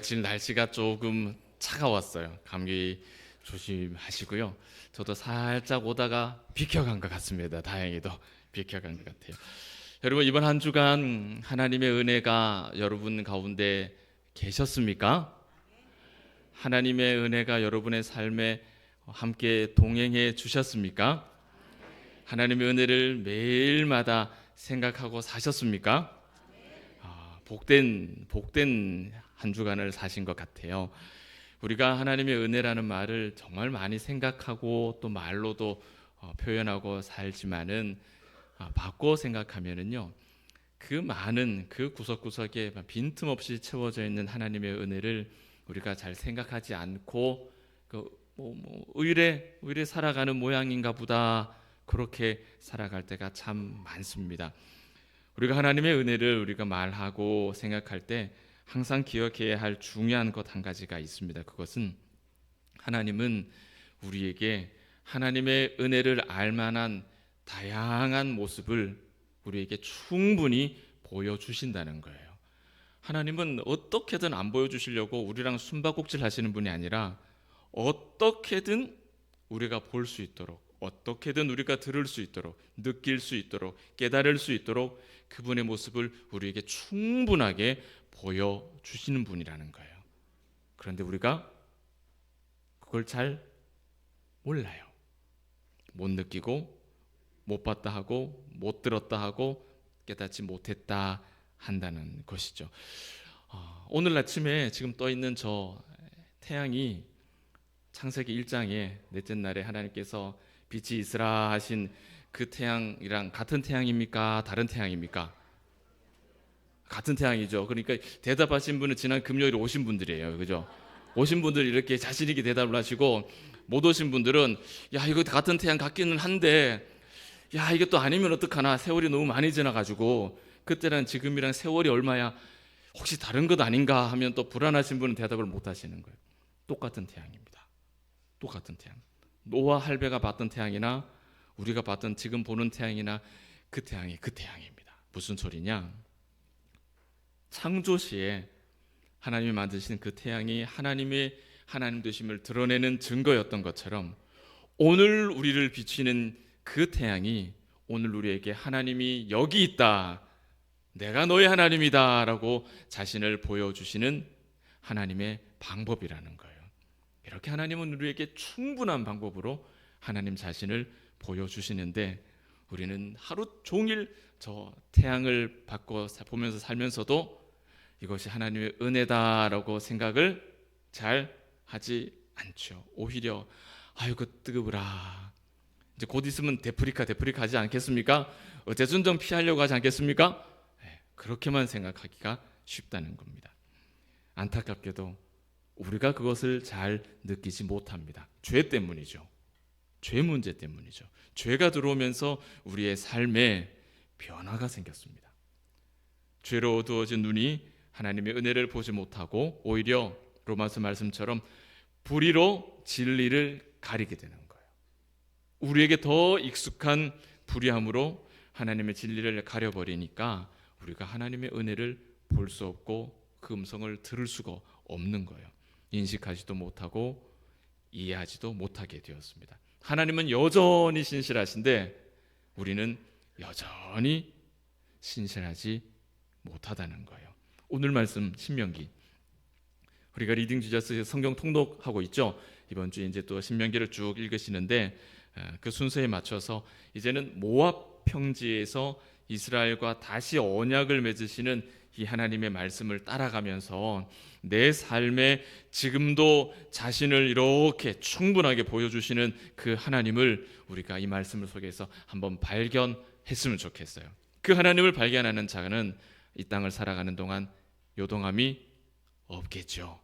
며칠 날씨가 조금 차가웠어요. 감기 조심하시고요. 저도 살짝 오다가 비켜간 것 같습니다. 다행히도 비켜간 것 같아요. 여러분, 이번 한 주간 하나님의 은혜가 여러분 가운데 계셨습니까? 하나님의 은혜가 여러분의 삶에 함께 동행해 주셨습니까? 하나님의 은혜를 매일마다 생각하고 사셨습니까? 복된 한 주간을 사신 것 같아요. 우리가 하나님의 은혜라는 말을 정말 많이 생각하고 또 말로도 표현하고 살지만은 바꿔 생각하면은요, 그 많은 그 구석구석에 빈틈없이 채워져 있는 하나님의 은혜를 우리가 잘 생각하지 않고 의례 살아가는 모양인가 보다, 그렇게 살아갈 때가 참 많습니다. 우리가 하나님의 은혜를 우리가 말하고 생각할 때 항상 기억해야 할 중요한 것 한 가지가 있습니다. 그것은 하나님은 우리에게 하나님의 은혜를 알만한 다양한 모습을 우리에게 충분히 보여주신다는 거예요. 하나님은 어떻게든 안 보여주시려고 우리랑 숨바꼭질 하시는 분이 아니라 어떻게든 우리가 볼 수 있도록, 어떻게든 우리가 들을 수 있도록, 느낄 수 있도록, 깨달을 수 있도록 그분의 모습을 우리에게 충분하게 보여주시는 분이라는 거예요. 그런데 우리가 그걸 잘 몰라요. 못 느끼고, 못 봤다 하고, 못 들었다 하고, 깨닫지 못했다 한다는 것이죠. 오늘 아침에 지금 떠 있는 저 태양이 창세기 1장에 넷째 날에 하나님께서 빛이 있으라 하신 그 태양이랑 같은 태양입니까? 다른 태양입니까? 같은 태양이죠. 그러니까 대답하신 분은 지난 금요일에 오신 분들이에요. 그죠? 오신 분들이 이렇게 자신 있게 대답을 하시고, 못 오신 분들은 야, 이거 같은 태양 같기는 한데 야, 이게 또 아니면 어떡하나, 세월이 너무 많이 지나가지고 그때랑 지금이랑 세월이 얼마야, 혹시 다른 것 아닌가 하면 또 불안하신 분은 대답을 못 하시는 거예요. 똑같은 태양입니다. 똑같은 태양. 노아 할배가 봤던 태양이나 우리가 봤던 지금 보는 태양이나 그 태양이 그 태양입니다. 무슨 소리냐? 창조 시에 하나님이 만드신 그 태양이 하나님의 하나님 되심을 드러내는 증거였던 것처럼, 오늘 우리를 비추는 그 태양이 오늘 우리에게 하나님이 여기 있다, 내가 너의 하나님이다 라고 자신을 보여주시는 하나님의 방법이라는 거예요. 이렇게 하나님은 우리에게 충분한 방법으로 하나님 자신을 보여주시는데, 우리는 하루 종일 저 태양을 보면서 살면서도 이것이 하나님의 은혜다라고 생각을 잘 하지 않죠. 오히려 아이고 뜨거워라, 이제 곧 있으면 데프리카 하지 않겠습니까? 어째선 좀 피하려고 하지 않겠습니까? 그렇게만 생각하기가 쉽다는 겁니다. 안타깝게도 우리가 그것을 잘 느끼지 못합니다. 죄 때문이죠. 죄 문제 때문이죠. 죄가 들어오면서 우리의 삶에 변화가 생겼습니다. 죄로 어두워진 눈이 하나님의 은혜를 보지 못하고 오히려 로마서 말씀처럼 불의로 진리를 가리게 되는 거예요. 우리에게 더 익숙한 불의함으로 하나님의 진리를 가려버리니까 우리가 하나님의 은혜를 볼 수 없고 그 음성을 들을 수가 없는 거예요. 인식하지도 못하고 이해하지도 못하게 되었습니다. 하나님은 여전히 신실하신데 우리는 여전히 신실하지 못하다는 거예요. 오늘 말씀 신명기, 우리가 리딩 지저스 성경 통독하고 있죠. 이번 주에 이제 또 신명기를 쭉 읽으시는데 그 순서에 맞춰서 이제는 모압 평지에서 이스라엘과 다시 언약을 맺으시는 이 하나님의 말씀을 따라가면서 내 삶에 지금도 자신을 이렇게 충분하게 보여주시는 그 하나님을 우리가 이 말씀을 속에서 한번 발견했으면 좋겠어요. 그 하나님을 발견하는 자는 이 땅을 살아가는 동안 요동함이 없겠죠.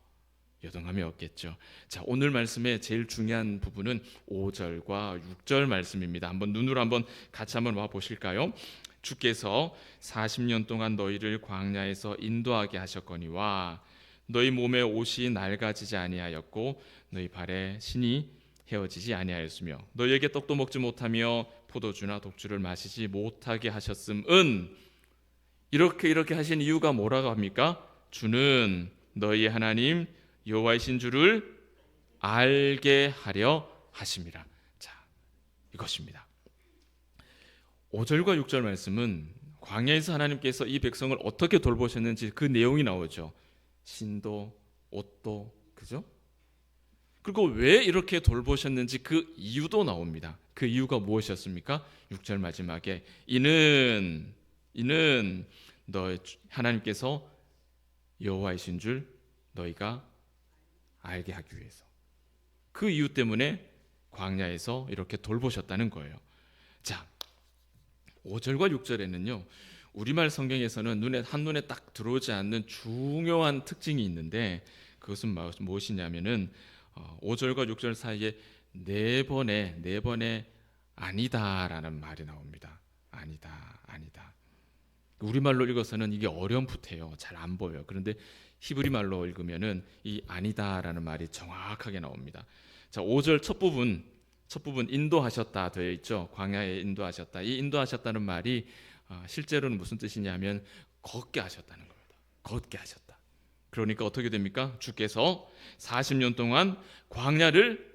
요동함이 없겠죠. 자, 오늘 말씀의 제일 중요한 부분은 5절과 6절 말씀입니다. 한번 눈으로 한번 같이 한번 와 보실까요? 주께서 40년 동안 너희를 광야에서 인도하게 하셨거니와 너희 몸에 옷이 낡아지지 아니하였고 너희 발에 신이 헤어지지 아니하였으며 너희에게 떡도 먹지 못하며 포도주나 독주를 마시지 못하게 하셨음은, 이렇게 하신 이유가 뭐라고 합니까? 주는 너희 하나님 여호와이신 줄을 알게 하려 하심이라. 자, 이것입니다. 5절과 6절 말씀은 광야에서 하나님께서 이 백성을 어떻게 돌보셨는지 그 내용이 나오죠. 신도, 옷도, 그죠? 그리고 왜 이렇게 돌보셨는지 그 이유도 나옵니다. 그 이유가 무엇이었습니까? 6절 마지막에 이는 너 하나님께서 여호와이신 줄 너희가 알게 하기 위해서. 그 이유 때문에 광야에서 이렇게 돌보셨다는 거예요. 자, 5절과 6절에는요. 우리말 성경에서는 한눈에 딱 들어오지 않는 중요한 특징이 있는데 그것은 무엇이냐면은 5절과 6절 사이에 네 번의 아니다라는 말이 나옵니다. 아니다. 우리말로 읽어서는 이게 어렴풋해요. 잘 안 보여요. 그런데 히브리 말로 읽으면은 이 아니다라는 말이 정확하게 나옵니다. 자, 5절 첫 부분 인도하셨다 되어 있죠. 광야에 인도하셨다. 이 인도하셨다는 말이 실제로는 무슨 뜻이냐면 걷게 하셨다는 겁니다. 걷게 하셨다. 그러니까 어떻게 됩니까? 주께서 40년 동안 광야를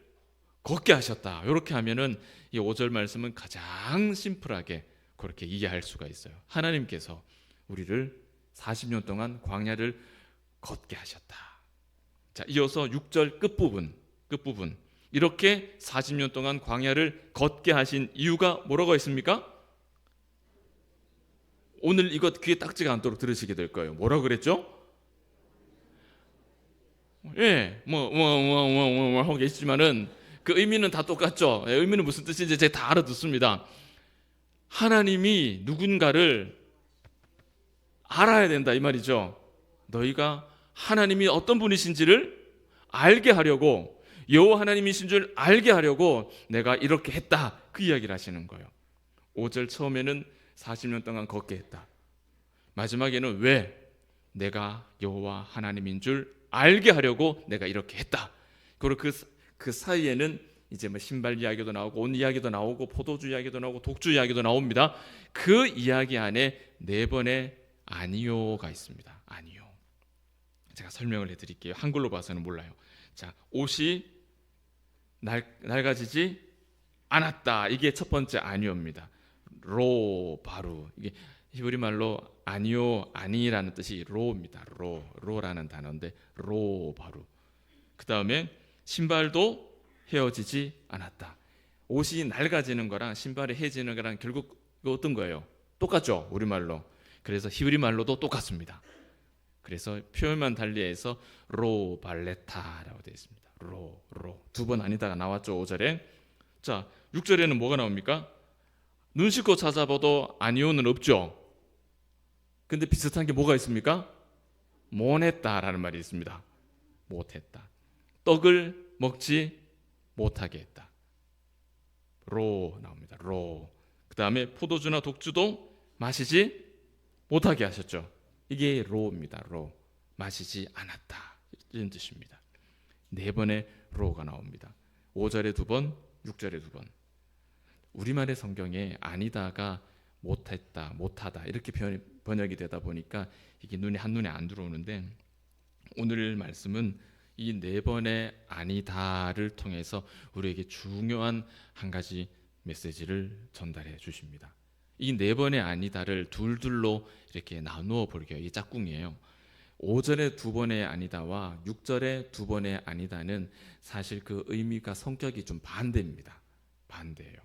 걷게 하셨다. 이렇게 하면은 이 5절 말씀은 가장 심플하게 그렇게 이해할 수가 있어요. 하나님께서 우리를 40년 동안 광야를 걷게 하셨다. 자, 이어서 6절 끝부분 이렇게 40년 동안 광야를 걷게 하신 이유가 뭐라고 했습니까? 오늘 이것 귀에 딱지가 않도록 들으시게 될 거예요. 뭐라고 그랬죠? 예, 하고 계시지만은 그 의미는 다 똑같죠. 의미는 무슨 뜻인지 제가 다 알아듣습니다. 하나님이 누군가를 알아야 된다 이 말이죠. 너희가 하나님이 어떤 분이신지를 알게 하려고, 여호와 하나님이신 줄 알게 하려고 내가 이렇게 했다, 그 이야기를 하시는 거예요. 5절 처음에는 40년 동안 걷게 했다. 마지막에는 왜? 내가 여호와 하나님인 줄 알게 하려고 내가 이렇게 했다. 그리고 그 사이에는 이제 신발 이야기도 나오고 옷 이야기도 나오고 포도주 이야기도 나오고 독주 이야기도 나옵니다. 그 이야기 안에 네 번의 아니요가 있습니다. 아니요. 제가 설명을 해드릴게요. 한글로 봐서는 몰라요. 자, 옷이 낡아지지 않았다. 이게 첫 번째 아니요입니다. 바루. 이게 히브리 말로 아니요, 아니라는 뜻이 로입니다. 로라는 단어인데 바루. 그 다음에 신발도 헤어지지 않았다. 옷이 낡아지는 거랑 신발이 헤어지는 거랑 결국 어떤 거예요? 똑같죠, 우리말로. 그래서 히브리 말로도 똑같습니다. 그래서 표현만 달리해서 발레타라고 되어 있습니다. 두 번 아니다가 나왔죠, 5절에. 자, 6절에는 뭐가 나옵니까? 눈 씻고 찾아봐도 아니오는 없죠. 근데 비슷한 게 뭐가 있습니까? 못했다라는 말이 있습니다. 못했다. 떡을 먹지 못하게 했다. 나옵니다. 그 다음에 포도주나 독주도 마시지 못하게 하셨죠. 이게 로입니다. 마시지 않았다, 이런 뜻입니다. 네 번의 로가 나옵니다. 5절에 두 번, 6절에 두 번. 우리말의 성경에 아니다가 못했다, 못하다 이렇게 번역이 되다 보니까 이게 한눈에 안 들어오는데, 오늘 말씀은 이 네 번의 아니다를 통해서 우리에게 중요한 한 가지 메시지를 전달해 주십니다. 이 네 번의 아니다를 둘로 이렇게 나누어 볼게요. 이 짝꿍이에요. 5절에 두 번의 아니다와 6절에 두 번의 아니다는 사실 그 의미가 성격이 좀 반대입니다. 반대예요.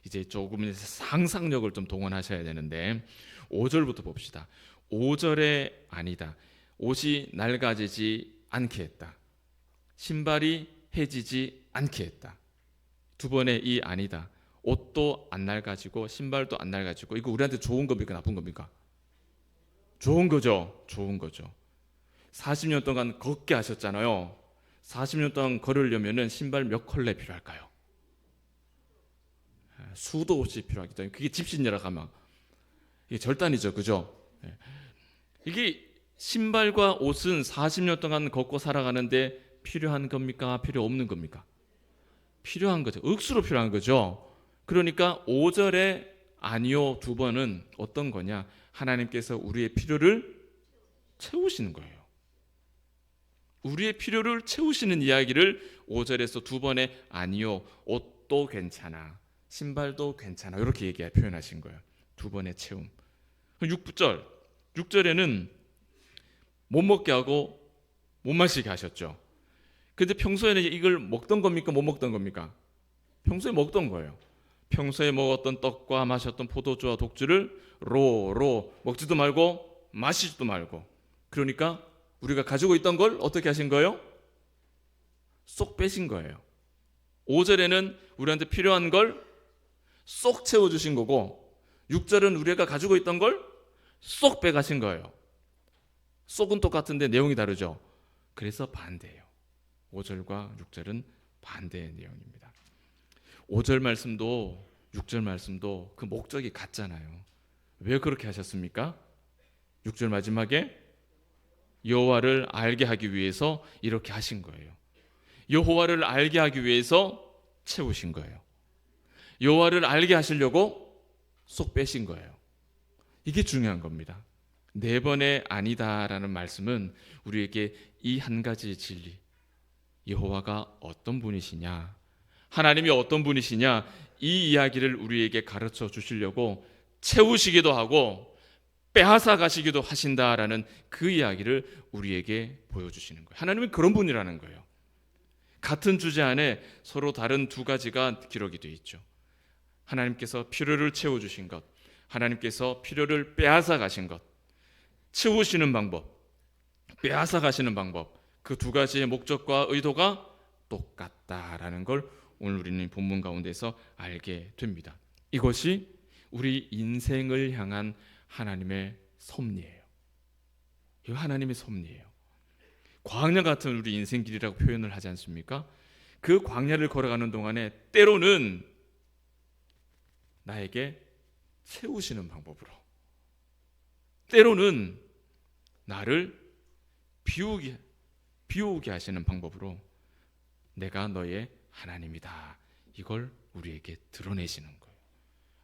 이제 조금 상상력을 좀 동원하셔야 되는데 5절부터 봅시다. 5절에 아니다. 옷이 낡아지지 않게 했다. 신발이 해지지 않게 했다. 두 번의 이 아니다. 옷도 안 낡아지고 신발도 안 낡아지고, 이거 우리한테 좋은 겁니까, 나쁜 겁니까? 좋은 거죠. 40년 동안 걷게 하셨잖아요. 40년 동안 걸으려면 신발 몇 컬레 필요할까요? 수도 없이 필요하기 때문에 그게 집신이라 하면 이게 절단이죠, 그죠? 이게 신발과 옷은 40년 동안 걷고 살아가는데 필요한 겁니까? 필요 없는 겁니까? 필요한 거죠. 억수로 필요한 거죠. 그러니까 5절에 아니요 두 번은 어떤 거냐? 하나님께서 우리의 필요를 채우시는 거예요. 우리의 필요를 채우시는 이야기를 5절에서 두 번에 아니요, 옷도 괜찮아, 신발도 괜찮아, 이렇게 표현하신 거예요. 두 번의 채움. 6절에는 못 먹게 하고 못 마시게 하셨죠. 근데 평소에는 이걸 먹던 겁니까? 못 먹던 겁니까? 평소에 먹던 거예요. 평소에 먹었던 떡과 마셨던 포도주와 독주를 로 먹지도 말고 마시지도 말고, 그러니까 우리가 가지고 있던 걸 어떻게 하신 거예요? 쏙 빼신 거예요. 5절에는 우리한테 필요한 걸 쏙 채워주신 거고, 6절은 우리가 가지고 있던 걸 쏙 빼가신 거예요. 쏙은 똑같은데 내용이 다르죠. 그래서 반대예요. 5절과 6절은 반대의 내용입니다. 5절 말씀도 6절 말씀도 그 목적이 같잖아요. 왜 그렇게 하셨습니까? 6절 마지막에 여호와를 알게 하기 위해서 이렇게 하신 거예요. 여호와를 알게 하기 위해서 채우신 거예요. 여호와를 알게 하시려고 쏙 빼신 거예요. 이게 중요한 겁니다. 네 번의 아니다라는 말씀은 우리에게 이 한 가지 진리, 여호와가 어떤 분이시냐, 하나님이 어떤 분이시냐, 이 이야기를 우리에게 가르쳐 주시려고 채우시기도 하고 빼앗아 가시기도 하신다라는 그 이야기를 우리에게 보여주시는 거예요. 하나님은 그런 분이라는 거예요. 같은 주제 안에 서로 다른 두 가지가 기록이 되어 있죠. 하나님께서 필요를 채워주신 것, 하나님께서 필요를 빼앗아 가신 것, 채우시는 방법, 빼앗아 가시는 방법, 그 두 가지의 목적과 의도가 똑같다라는 걸 오늘 우리는 본문 가운데서 알게 됩니다. 이것이 우리 인생을 향한 하나님의 섭리예요. 이거 하나님의 섭리예요. 광야 같은 우리 인생길이라고 표현을 하지 않습니까? 그 광야를 걸어가는 동안에 때로는 나에게 채우시는 방법으로, 때로는 나를 비우게 하시는 방법으로 내가 너의 하나님이다, 이걸 우리에게 드러내시는 거예요.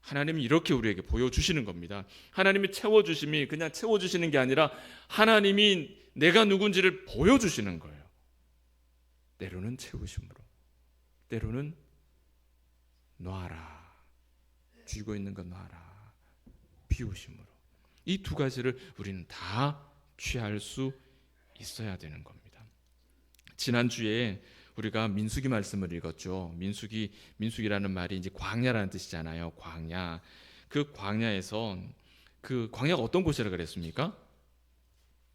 하나님이 이렇게 우리에게 보여주시는 겁니다. 하나님이 채워주심이 그냥 채워주시는 게 아니라 하나님이 내가 누군지를 보여주시는 거예요. 때로는 채우심으로, 때로는 놔라, 쥐고 있는 것 놔라, 비우심으로. 이 두 가지를 우리는 다 취할 수 있어야 되는 겁니다. 지난주에 우리가 민수기 말씀을 읽었죠. 민수기라는 말이 이제 광야라는 뜻이잖아요. 광야. 그 광야에서 그 광야가 어떤 곳이라 그랬습니까?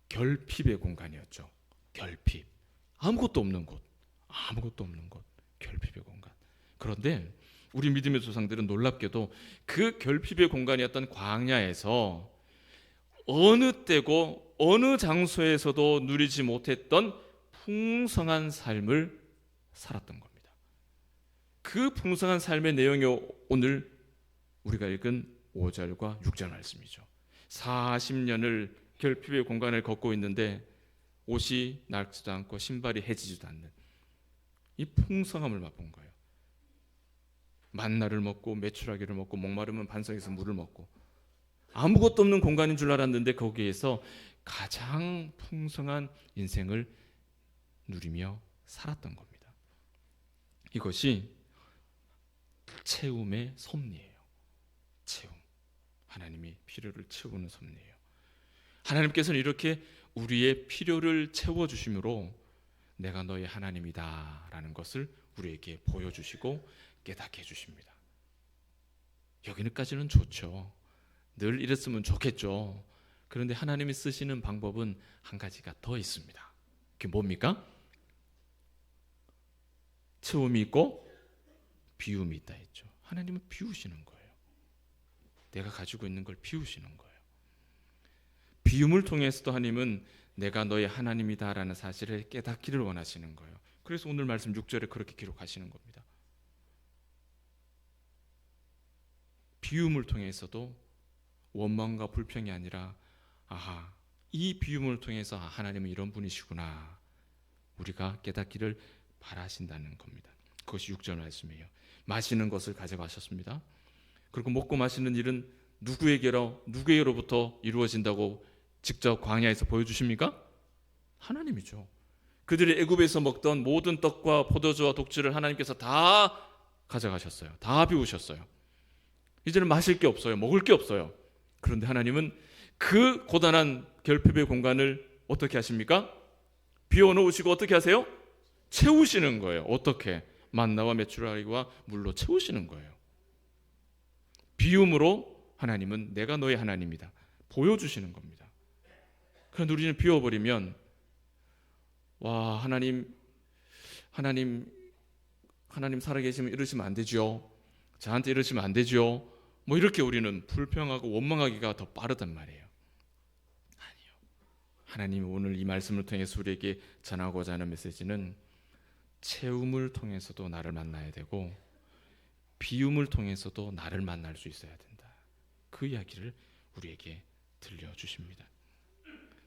결핍의 공간이었죠. 결핍. 아무것도 없는 곳. 결핍의 공간. 그런데 우리 믿음의 조상들은 놀랍게도 그 결핍의 공간이었던 광야에서 어느 때고 어느 장소에서도 누리지 못했던 풍성한 삶을 살았던 겁니다. 그 풍성한 삶의 내용이 오늘 우리가 읽은 5절과 6절 말씀이죠. 40년을 결핍의 공간을 걷고 있는데 옷이 낡지도 않고 신발이 해지지도 않는 이 풍성함을 맛본 거예요. 만나를 먹고 메추라기를 먹고 목마르면 반석에서 물을 먹고, 아무것도 없는 공간인 줄 알았는데 거기에서 가장 풍성한 인생을 누리며 살았던 겁니다. 이것이 채움의 섭리예요. 채움. 하나님이 필요를 채우는 섭리예요. 하나님께서는 이렇게 우리의 필요를 채워주심으로 내가 너의 하나님이다 라는 것을 우리에게 보여주시고 깨닫게 해주십니다. 여기까지는 좋죠. 늘 이랬으면 좋겠죠. 그런데 하나님이 쓰시는 방법은 한 가지가 더 있습니다. 그게 뭡니까? 채움이 있고 비움이 있다 했죠. 하나님은 비우시는 거예요. 내가 가지고 있는 걸 비우시는 거예요. 비움을 통해서도 하나님은 내가 너의 하나님이다라는 사실을 깨닫기를 원하시는 거예요. 그래서 오늘 말씀 6절에 그렇게 기록하시는 겁니다. 비움을 통해서도 원망과 불평이 아니라 아하, 이 비움을 통해서 하나님은 이런 분이시구나, 우리가 깨닫기를 바라신다는 겁니다. 그것이 6절 말씀이에요. 마시는 것을 가져가셨습니다. 그리고 먹고 마시는 일은 누구에게로부터 이루어진다고 직접 광야에서 보여주십니까? 하나님이죠. 그들이 애굽에서 먹던 모든 떡과 포도주와 독주를 하나님께서 다 가져가셨어요. 다 비우셨어요. 이제는 마실 게 없어요. 먹을 게 없어요. 그런데 하나님은 그 고단한 결핍의 공간을 어떻게 하십니까? 비워놓으시고 어떻게 하세요? 채우시는 거예요. 어떻게? 만나와 메추라기와 물로 채우시는 거예요. 비움으로 하나님은 내가 너의 하나님이다 보여주시는 겁니다. 그런데 우리는 비워버리면 와 하나님 살아계시면 이러시면 안 되죠. 저한테 이러시면 안 되죠. 뭐 이렇게 우리는 불평하고 원망하기가 더 빠르단 말이에요. 아니요. 하나님이 오늘 이 말씀을 통해서 우리에게 전하고자 하는 메시지는 채움을 통해서도 나를 만나야 되고 비움을 통해서도 나를 만날 수 있어야 된다. 그 이야기를 우리에게 들려주십니다.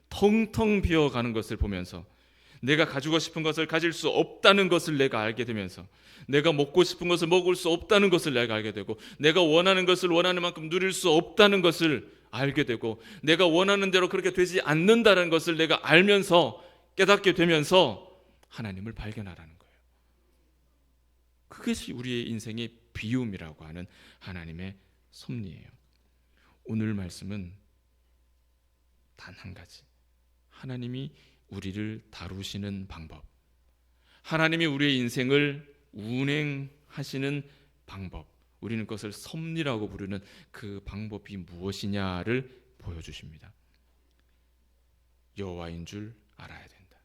텅텅 비어가는 것을 보면서 내가 가지고 싶은 것을 가질 수 없다는 것을 내가 알게 되면서 내가 먹고 싶은 것을 먹을 수 없다는 것을 내가 알게 되고 내가 원하는 것을 원하는 만큼 누릴 수 없다는 것을 알게 되고 내가 원하는 대로 그렇게 되지 않는다는 것을 내가 알면서 깨닫게 되면서 하나님을 발견하라는 거예요. 그것이 우리의 인생의 비움이라고 하는 하나님의 섭리예요. 오늘 말씀은 단 한 가지, 하나님이 우리를 다루시는 방법, 하나님이 우리의 인생을 운행하시는 방법, 우리는 그것을 섭리라고 부르는 그 방법이 무엇이냐를 보여주십니다. 여호와인 줄 알아야 된다.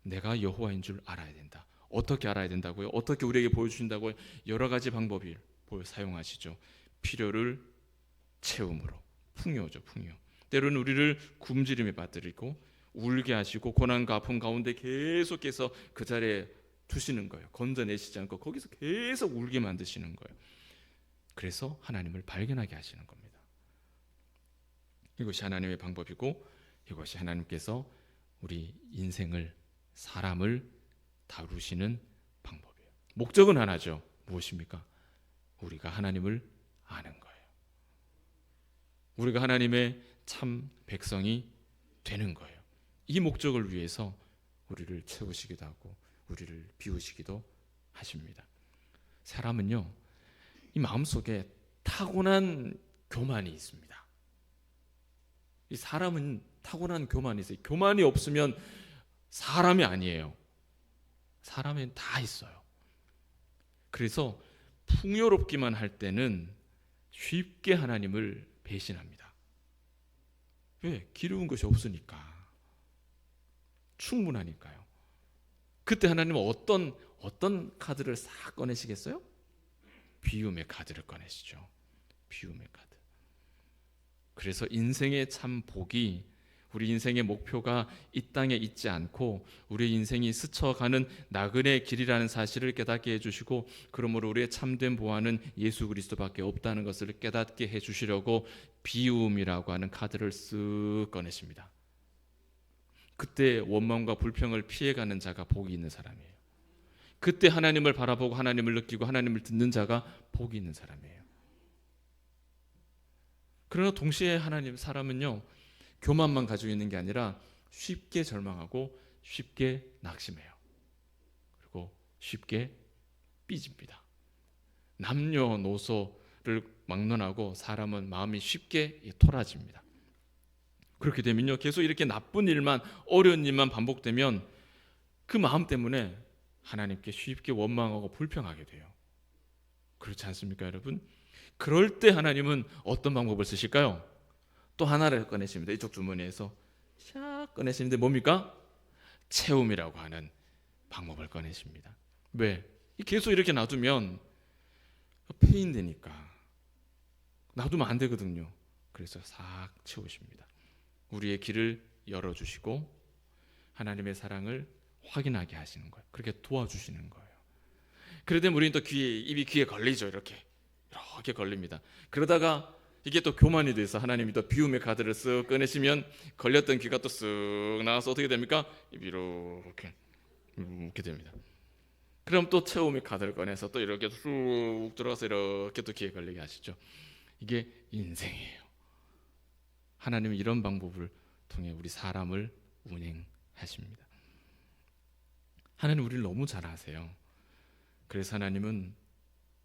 내가 여호와인 줄 알아야 된다. 어떻게 알아야 된다고요? 어떻게 우리에게 보여주신다고요? 여러 가지 방법을 사용하시죠. 필요를 채움으로, 풍요죠, 풍요. 때로는 우리를 굶주림에 빠뜨리고 울게 하시고 고난과 아픔 가운데 계속해서 그 자리에 두시는 거예요. 건져내시지 않고 거기서 계속 울게 만드시는 거예요. 그래서 하나님을 발견하게 하시는 겁니다. 이것이 하나님의 방법이고 이것이 하나님께서 우리 인생을, 사람을 다루시는 방법이에요. 목적은 하나죠. 무엇입니까? 우리가 하나님을 아는 거예요. 우리가 하나님의 참 백성이 되는 거예요. 이 목적을 위해서 우리를 채우시기도 하고 우리를 비우시기도 하십니다. 사람은요, 이 마음속에 타고난 교만이 있습니다. 이 사람은 타고난 교만이 있어요. 교만이 없으면 사람이 아니에요. 사람엔 다 있어요. 그래서 풍요롭기만 할 때는 쉽게 하나님을 배신합니다. 왜? 기르는 것이 없으니까. 충분하니까요. 그때 하나님은 어떤 카드를 싹 꺼내시겠어요? 비움의 카드를 꺼내시죠. 비움의 카드. 그래서 인생의 참 복이, 우리 인생의 목표가 이 땅에 있지 않고 우리 인생이 스쳐가는 나그네 길이라는 사실을 깨닫게 해주시고, 그러므로 우리의 참된 보안은 예수 그리스도밖에 없다는 것을 깨닫게 해주시려고 비움이라고 하는 카드를 쓱 꺼내십니다. 그때 원망과 불평을 피해가는 자가 복이 있는 사람이에요. 그때 하나님을 바라보고 하나님을 느끼고 하나님을 듣는 자가 복이 있는 사람이에요. 그러나 동시에 하나님 사람은요, 교만만 가지고 있는 게 아니라 쉽게 절망하고 쉽게 낙심해요. 그리고 쉽게 삐집니다. 남녀노소를 막론하고 사람은 마음이 쉽게 토라집니다. 그렇게 되면요, 계속 이렇게 나쁜 일만, 어려운 일만 반복되면 그 마음 때문에 하나님께 쉽게 원망하고 불평하게 돼요. 그렇지 않습니까, 여러분? 그럴 때 하나님은 어떤 방법을 쓰실까요? 또 하나를 꺼내십니다. 이쪽 주머니에서 샥 꺼내시는데 뭡니까? 채움이라고 하는 방법을 꺼내십니다. 왜? 계속 이렇게 놔두면 폐인되니까. 놔두면 안 되거든요. 그래서 싹 채우십니다. 우리의 길을 열어주시고 하나님의 사랑을 확인하게 하시는 거예요. 그렇게 도와주시는 거예요. 그러다 우리는 또 입이 귀에 걸리죠. 이렇게 걸립니다. 그러다가 이게 또 교만이 돼서 하나님이 또 비움의 카드를 쓱 꺼내시면 걸렸던 귀가 또 쓱 나와서 어떻게 됩니까? 입이 이렇게 됩니다. 그럼 또 채움의 카드를 꺼내서 또 이렇게 쑥 들어가서 이렇게 또 귀에 걸리게 하시죠. 이게 인생이에요. 하나님은 이런 방법을 통해 우리 사람을 운행하십니다. 하나님 우리를 너무 잘 아세요. 그래서 하나님은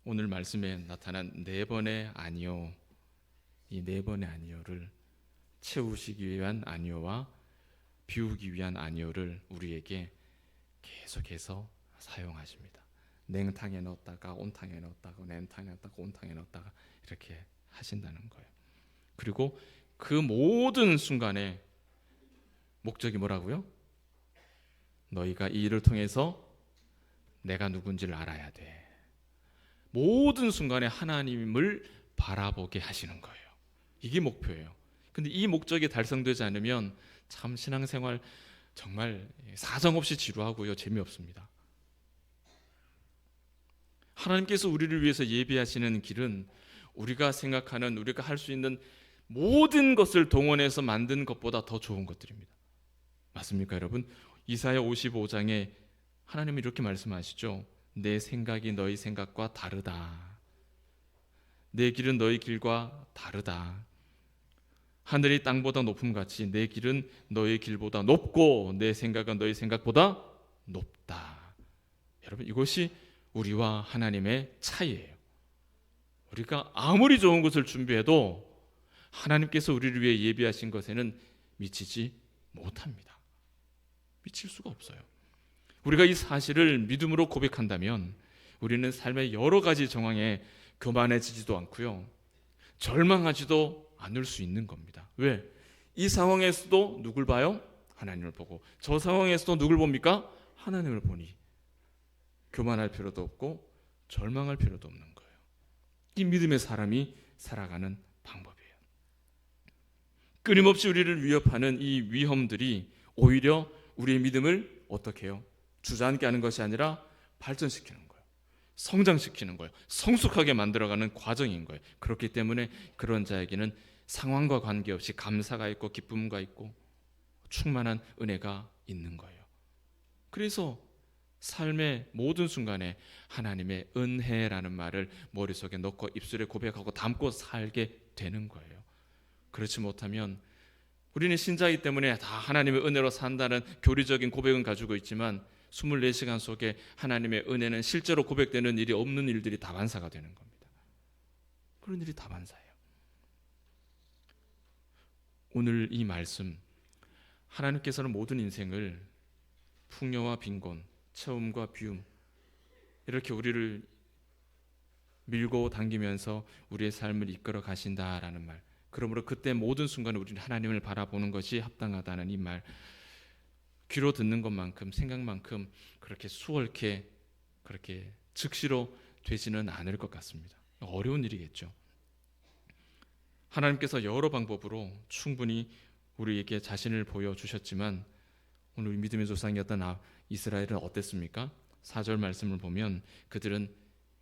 오늘 말씀에 나타난 네 번의 아니요, 이 네 번의 아니요를 채우시기 위한 아니요와 비우기 위한 아니요를 우리에게 계속해서 사용하십니다. 냉탕에 넣었다가 온탕에 넣었다가 냉탕에 넣었다가 온탕에 넣었다가 이렇게 하신다는 거예요. 그리고 그 모든 순간에 목적이 뭐라고요? 너희가 이 일을 통해서 내가 누군지를 알아야 돼. 모든 순간에 하나님을 바라보게 하시는 거예요. 이게 목표예요. 근데 이 목적이 달성되지 않으면 참 신앙생활 정말 사정없이 지루하고요, 재미없습니다. 하나님께서 우리를 위해서 예비하시는 길은 우리가 생각하는, 우리가 할 수 있는 모든 것을 동원해서 만든 것보다 더 좋은 것들입니다. 맞습니까, 여러분? 이사야 55장에 하나님이 이렇게 말씀하시죠. 내 생각이 너희 생각과 다르다. 내 길은 너희 길과 다르다. 하늘이 땅보다 높음같이 내 길은 너희 길보다 높고 내 생각은 너희 생각보다 높다. 여러분, 이것이 우리와 하나님의 차이예요. 우리가 아무리 좋은 것을 준비해도 하나님께서 우리를 위해 예비하신 것에는 미치지 못합니다. 미칠 수가 없어요. 우리가 이 사실을 믿음으로 고백한다면 우리는 삶의 여러 가지 정황에 교만해지지도 않고요, 절망하지도 않을 수 있는 겁니다. 왜? 이 상황에서도 누굴 봐요? 하나님을 보고, 저 상황에서도 누굴 봅니까? 하나님을 보니 교만할 필요도 없고 절망할 필요도 없는 거예요. 이 믿음의 사람이 살아가는 방법이에요. 끊임없이 우리를 위협하는 이 위험들이 오히려 우리의 믿음을 어떻게 해요? 주저앉게 하는 것이 아니라 발전시키는 거예요. 성장시키는 거예요. 성숙하게 만들어가는 과정인 거예요. 그렇기 때문에 그런 자에게는 상황과 관계없이 감사가 있고 기쁨과 있고 충만한 은혜가 있는 거예요. 그래서 삶의 모든 순간에 하나님의 은혜라는 말을 머릿속에 넣고 입술에 고백하고 담고 살게 되는 거예요. 그렇지 못하면 우리는 신자이기 때문에 다 하나님의 은혜로 산다는 교리적인 고백은 가지고 있지만 24시간 속에 하나님의 은혜는 실제로 고백되는 일이 없는 일들이 다반사가 되는 겁니다. 그런 일이 다반사예요. 오늘 이 말씀, 하나님께서는 모든 인생을 풍요와 빈곤, 채움과 비움, 이렇게 우리를 밀고 당기면서 우리의 삶을 이끌어 가신다라는 말, 그러므로 그때 모든 순간에 우리는 하나님을 바라보는 것이 합당하다는 이 말, 귀로 듣는 것만큼 생각만큼 그렇게 수월케 그렇게 즉시로 되지는 않을 것 같습니다. 어려운 일이겠죠. 하나님께서 여러 방법으로 충분히 우리에게 자신을 보여주셨지만 오늘 믿음의 조상이었던 이스라엘은 어땠습니까? 4절 말씀을 보면 그들은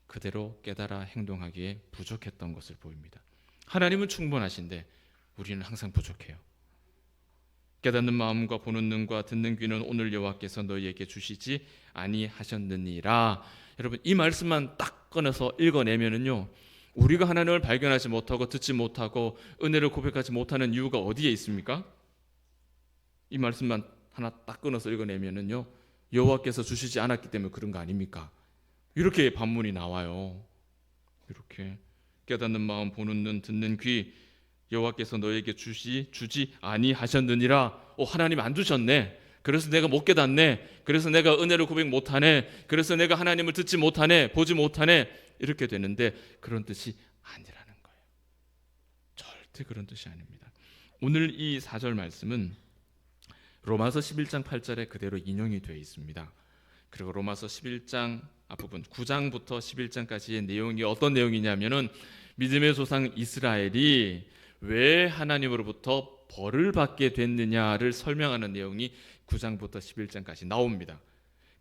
그대로 깨달아 행동하기에 부족했던 것을 보입니다. 하나님은 충분하신데 우리는 항상 부족해요. 깨닫는 마음과 보는 눈과 듣는 귀는 오늘 여호와께서 너희에게 주시지 아니하셨느니라. 여러분, 이 말씀만 딱 꺼내서 읽어내면은요, 우리가 하나님을 발견하지 못하고 듣지 못하고 은혜를 고백하지 못하는 이유가 어디에 있습니까? 이 말씀만 하나 딱 끊어서 읽어내면은요, 여호와께서 주시지 않았기 때문에 그런 거 아닙니까? 이렇게 반문이 나와요. 이렇게 깨닫는 마음, 보는 눈, 듣는 귀, 여호와께서 너에게 주지 아니하셨느니라. 하나님 안 주셨네. 그래서 내가 못 깨닫네. 그래서 내가 은혜를 고백 못하네. 그래서 내가 하나님을 듣지 못하네. 보지 못하네. 이렇게 되는데 그런 뜻이 아니라는 거예요. 절대 그런 뜻이 아닙니다. 오늘 이 4절 말씀은 로마서 11장 8절에 그대로 인용이 되어 있습니다. 그리고 로마서 11장 앞부분 9장부터 11장까지의 내용이 어떤 내용이냐면은 믿음의 조상 이스라엘이 왜 하나님으로부터 벌을 받게 됐느냐를 설명하는 내용이 9장부터 11장까지 나옵니다.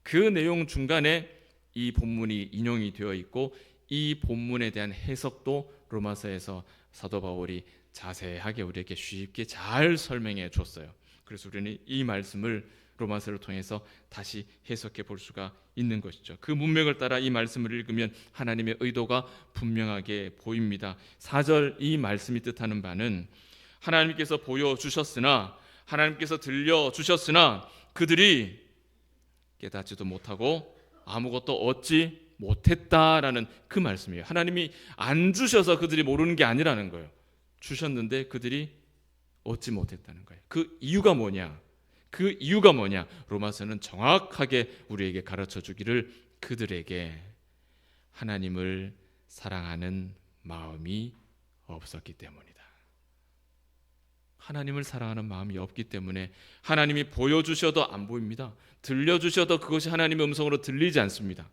그 내용 중간에 이 본문이 인용이 되어 있고 이 본문에 대한 해석도 로마서에서 사도 바울이 자세하게 우리에게 쉽게 잘 설명해 줬어요. 그래서 우리는 이 말씀을 로마서를 통해서 다시 해석해 볼 수가 있는 것이죠. 그 문맥을 따라 이 말씀을 읽으면 하나님의 의도가 분명하게 보입니다. 4절 이 말씀이 뜻하는 바는 하나님께서 보여주셨으나, 하나님께서 들려주셨으나 그들이 깨닫지도 못하고 아무것도 얻지 못했다라는 그 말씀이에요. 하나님이 안 주셔서 그들이 모르는 게 아니라는 거예요. 주셨는데 그들이 얻지 못했다는 거예요. 그 이유가 뭐냐? 그 이유가 뭐냐? 로마서는 정확하게 우리에게 가르쳐 주기를 그들에게 하나님을 사랑하는 마음이 없었기 때문이다. 하나님을 사랑하는 마음이 없기 때문에 하나님이 보여주셔도 안 보입니다. 들려주셔도 그것이 하나님의 음성으로 들리지 않습니다.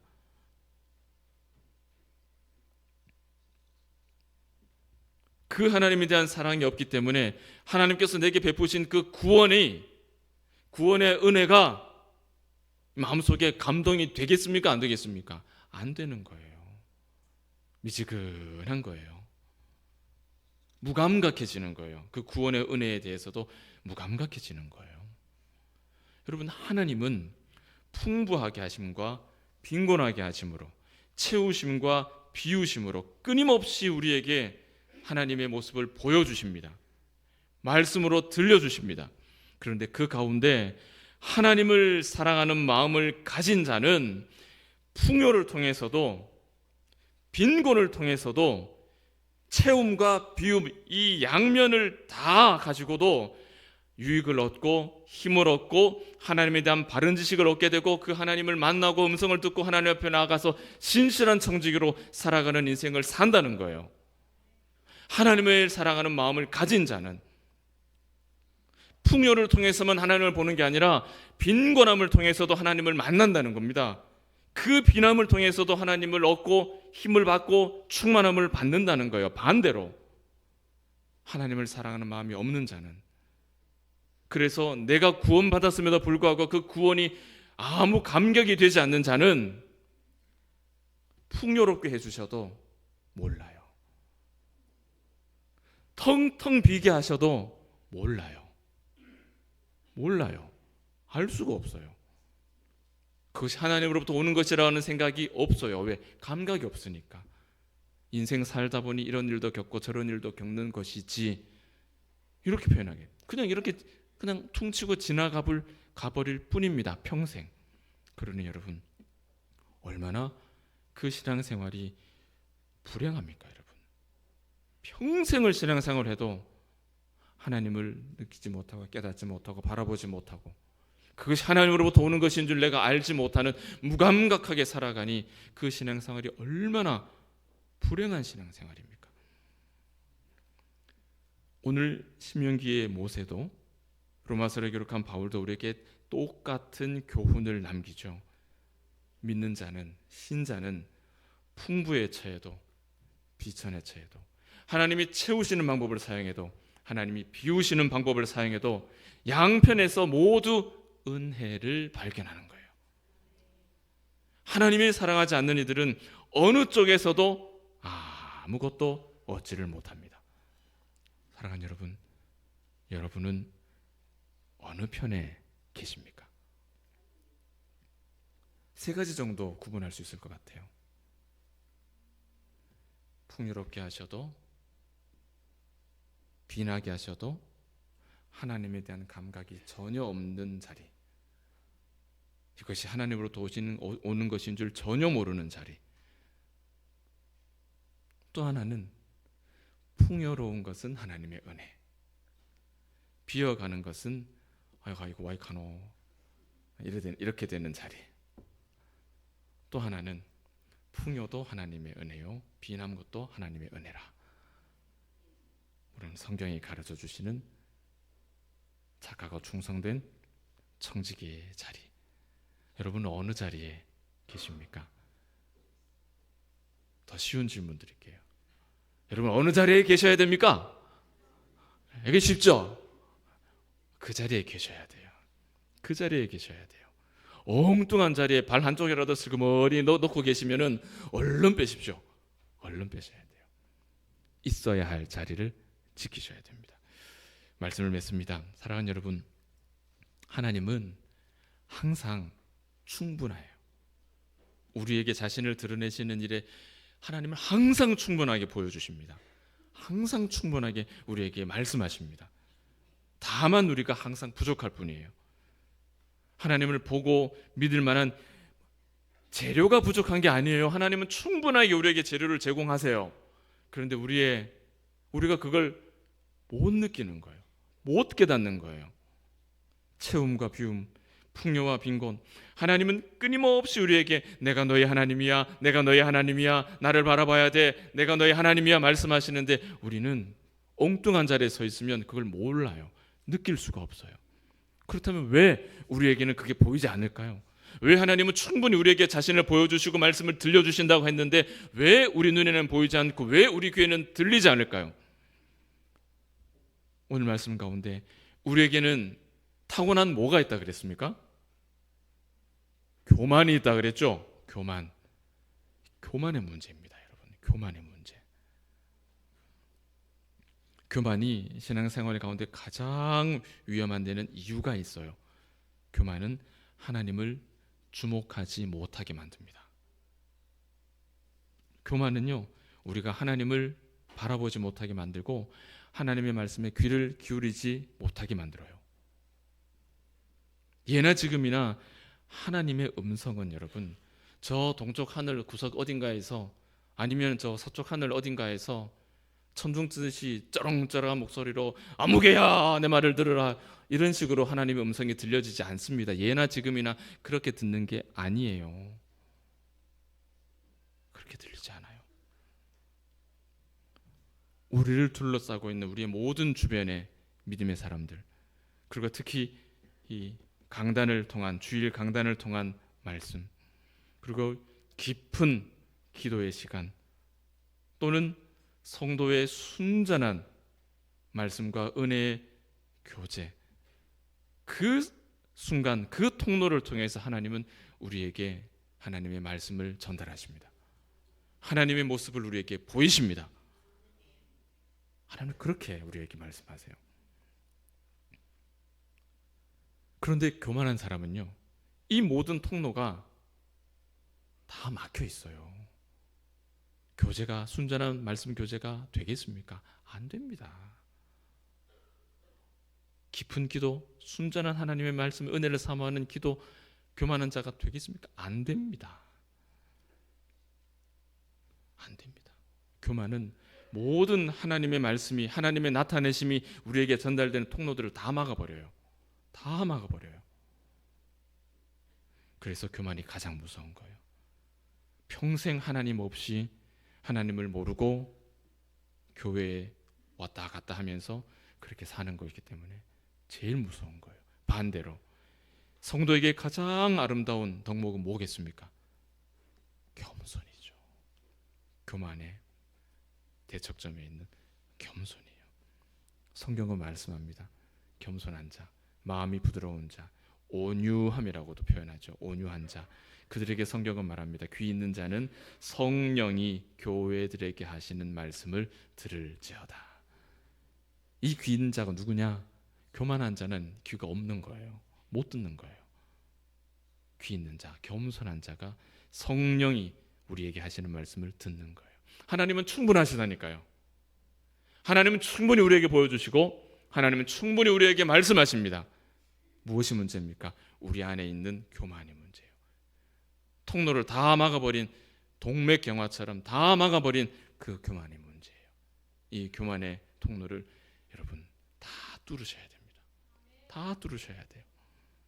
그 하나님에 대한 사랑이 없기 때문에 하나님께서 내게 베푸신 그 구원의 은혜가 마음속에 감동이 되겠습니까? 안 되겠습니까? 안 되는 거예요. 미지근한 거예요. 무감각해지는 거예요. 그 구원의 은혜에 대해서도 무감각해지는 거예요. 여러분, 하나님은 풍부하게 하심과 빈곤하게 하심으로, 채우심과 비우심으로 끊임없이 우리에게 하나님의 모습을 보여주십니다. 말씀으로 들려주십니다. 그런데 그 가운데 하나님을 사랑하는 마음을 가진 자는 풍요를 통해서도 빈곤을 통해서도 채움과 비움, 이 양면을 다 가지고도 유익을 얻고 힘을 얻고 하나님에 대한 바른 지식을 얻게 되고 그 하나님을 만나고 음성을 듣고 하나님 앞에 나아가서 신실한 청지기로 살아가는 인생을 산다는 거예요. 하나님을 사랑하는 마음을 가진 자는 풍요를 통해서만 하나님을 보는 게 아니라 빈곤함을 통해서도 하나님을 만난다는 겁니다. 그 빈함을 통해서도 하나님을 얻고 힘을 받고 충만함을 받는다는 거예요. 반대로 하나님을 사랑하는 마음이 없는 자는, 그래서 내가 구원받았음에도 불구하고 그 구원이 아무 감격이 되지 않는 자는 풍요롭게 해주셔도 몰라요. 텅텅 비게 하셔도 몰라요. 알 수가 없어요. 그것이 하나님으로부터 오는 것이라는 생각이 없어요. 왜? 감각이 없으니까. 인생 살다 보니 이런 일도 겪고 저런 일도 겪는 것이지, 이렇게 표현하게, 그냥 퉁치고 가버릴 뿐입니다. 평생. 그러니 여러분, 얼마나 그 신앙생활이 불행합니까, 여러분? 평생을 신앙생활을 해도 하나님을 느끼지 못하고 깨닫지 못하고 바라보지 못하고 그것이 하나님으로부터 오는 것인 줄 내가 알지 못하는 무감각하게 살아가니 그 신앙생활이 얼마나 불행한 신앙생활입니까? 오늘 신명기의 모세도 로마서를 기록한 바울도 우리에게 똑같은 교훈을 남기죠. 믿는 자는, 신자는 풍부에 처해도 비천에 처해도, 하나님이 채우시는 방법을 사용해도 하나님이 비우시는 방법을 사용해도 양편에서 모두 은혜를 발견하는 거예요. 하나님이 사랑하지 않는 이들은 어느 쪽에서도 아무것도 얻지를 못합니다. 사랑하는 여러분, 여러분은 어느 편에 계십니까? 세 가지 정도 구분할 수 있을 것 같아요. 풍요롭게 하셔도, 빈하게 하셔도 하나님에 대한 감각이 전혀 없는 자리, 이것이 하나님으로부터 오는 것인 줄 전혀 모르는 자리. 또 하나는 풍요로운 것은 하나님의 은혜, 비어가는 것은 아이고 와이카노 이렇게 되는 자리. 또 하나는 풍요도 하나님의 은혜요, 빈한 것도 하나님의 은혜라. 우리는 성경이 가르쳐 주시는 착하고 충성된 청지기의 자리. 여러분은 어느 자리에 계십니까? 더 쉬운 질문 드릴게요. 여러분 어느 자리에 계셔야 됩니까? 이게 쉽죠? 그 자리에 계셔야 돼요. 그 자리에 계셔야 돼요. 엉뚱한 자리에 발 한쪽이라도 슬그머니 놓고 계시면은 얼른 빼십시오. 얼른 빼셔야 돼요. 있어야 할 자리를 지키셔야 됩니다. 말씀을 맺습니다. 사랑하는 여러분, 하나님은 항상 충분해요. 우리에게 자신을 드러내시는 일에 하나님은 항상 충분하게 보여주십니다. 항상 충분하게 우리에게 말씀하십니다. 다만 우리가 항상 부족할 뿐이에요. 하나님을 보고 믿을 만한 재료가 부족한 게 아니에요. 하나님은 충분하게 우리에게 재료를 제공하세요. 그런데 우리가 그걸 못 느끼는 거예요. 못 깨닫는 거예요. 채움과 비움, 풍요와 빈곤. 하나님은 끊임없이 우리에게 내가 너의 하나님이야, 내가 너의 하나님이야, 나를 바라봐야 돼, 내가 너의 하나님이야 말씀하시는데 우리는 엉뚱한 자리에 서 있으면 그걸 몰라요. 느낄 수가 없어요. 그렇다면 왜 우리에게는 그게 보이지 않을까요? 왜 하나님은 충분히 우리에게 자신을 보여주시고 말씀을 들려주신다고 했는데 왜 우리 눈에는 보이지 않고 왜 우리 귀에는 들리지 않을까요? 오늘 말씀 가운데 우리에게는 타고난 뭐가 있다 그랬습니까? 교만이 있다 그랬죠? 교만의 문제입니다, 여러분. 교만의 문제. 교만이 신앙생활 가운데 가장 위험한 데는 이유가 있어요. 교만은 하나님을 주목하지 못하게 만듭니다. 교만은요, 우리가 하나님을 바라보지 못하게 만들고 하나님의 말씀에 귀를 기울이지 못하게 만들어요. 예나 지금이나 하나님의 음성은 여러분, 저 동쪽 하늘 구석 어딘가에서 아니면 저 서쪽 하늘 어딘가에서 천둥 뜨듯이 쩌렁쩌렁한 목소리로 아무개야 내 말을 들으라 이런 식으로 하나님의 음성이 들려지지 않습니다. 예나 지금이나 그렇게 듣는 게 아니에요. 그렇게 들리지 않아요. 우리를 둘러싸고 있는 우리의 모든 주변의 믿음의 사람들, 그리고 특히 이 강단을 통한 주일 강단을 통한 말씀, 그리고 깊은 기도의 시간 또는 성도의 순전한 말씀과 은혜의 교제, 그 순간 그 통로를 통해서 하나님은 우리에게 하나님의 말씀을 전달하십니다. 하나님의 모습을 우리에게 보이십니다. 하나님은 그렇게 우리에게 말씀하세요. 그런데 교만한 사람은요, 이 모든 통로가 다 막혀 있어요. 교제가, 순전한 말씀 교제가 되겠습니까? 안 됩니다. 깊은 기도, 순전한 하나님의 말씀, 은혜를 사모하는 기도, 교만한 자가 되겠습니까? 안 됩니다. 안 됩니다. 교만은 모든 하나님의 말씀이, 하나님의 나타내심이 우리에게 전달되는 통로들을 다 막아버려요. 다 막아버려요. 그래서 교만이 가장 무서운 거예요. 평생 하나님 없이 하나님을 모르고 교회에 왔다 갔다 하면서 그렇게 사는 거이기 때문에 제일 무서운 거예요. 반대로 성도에게 가장 아름다운 덕목은 뭐겠습니까? 겸손이죠. 교만의 대척점에 있는 겸손이에요. 성경은 말씀합니다. 겸손한 자, 마음이 부드러운 자, 온유함이라고도 표현하죠. 온유한 자. 그들에게 성경은 말합니다. 귀 있는 자는 성령이 교회들에게 하시는 말씀을 들을지어다. 이 귀 있는 자가 누구냐? 교만한 자는 귀가 없는 거예요. 못 듣는 거예요. 귀 있는 자, 겸손한 자가 성령이 우리에게 하시는 말씀을 듣는 거예요. 하나님은 충분하시다니까요. 하나님은 충분히 우리에게 보여주시고 하나님은 충분히 우리에게 말씀하십니다. 무엇이 문제입니까? 우리 안에 있는 교만이 문제예요. 통로를 다 막아버린 동맥경화처럼 다 막아버린 그 교만이 문제예요. 이 교만의 통로를 여러분 다 뚫으셔야 됩니다. 다 뚫으셔야 돼요.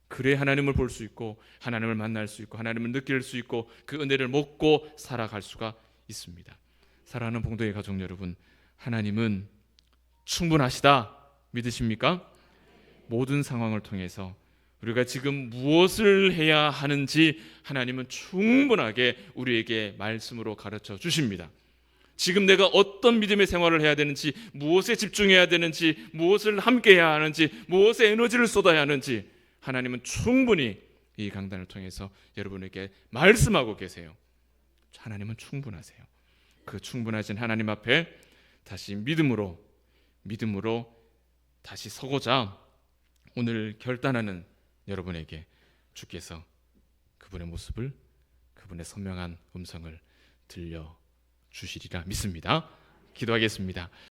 그래 하나님을 볼 수 있고 하나님을 만날 수 있고 하나님을 느낄 수 있고 그 은혜를 먹고 살아갈 수가 있습니다. 사랑하는 봉도의 가족 여러분, 하나님은 충분하시다 믿으십니까? 모든 상황을 통해서 우리가 지금 무엇을 해야 하는지 하나님은 충분하게 우리에게 말씀으로 가르쳐 주십니다. 지금 내가 어떤 믿음의 생활을 해야 되는지, 무엇에 집중해야 되는지, 무엇을 함께 해야 하는지, 무엇에 에너지를 쏟아야 하는지 하나님은 충분히 이 강단을 통해서 여러분에게 말씀하고 계세요. 하나님은 충분하세요. 그 충분하신 하나님 앞에 다시 믿음으로 다시 서고자 오늘 결단하는 여러분에게 주께서 그분의 모습을, 그분의 선명한 음성을 들려주시리라 믿습니다. 기도하겠습니다.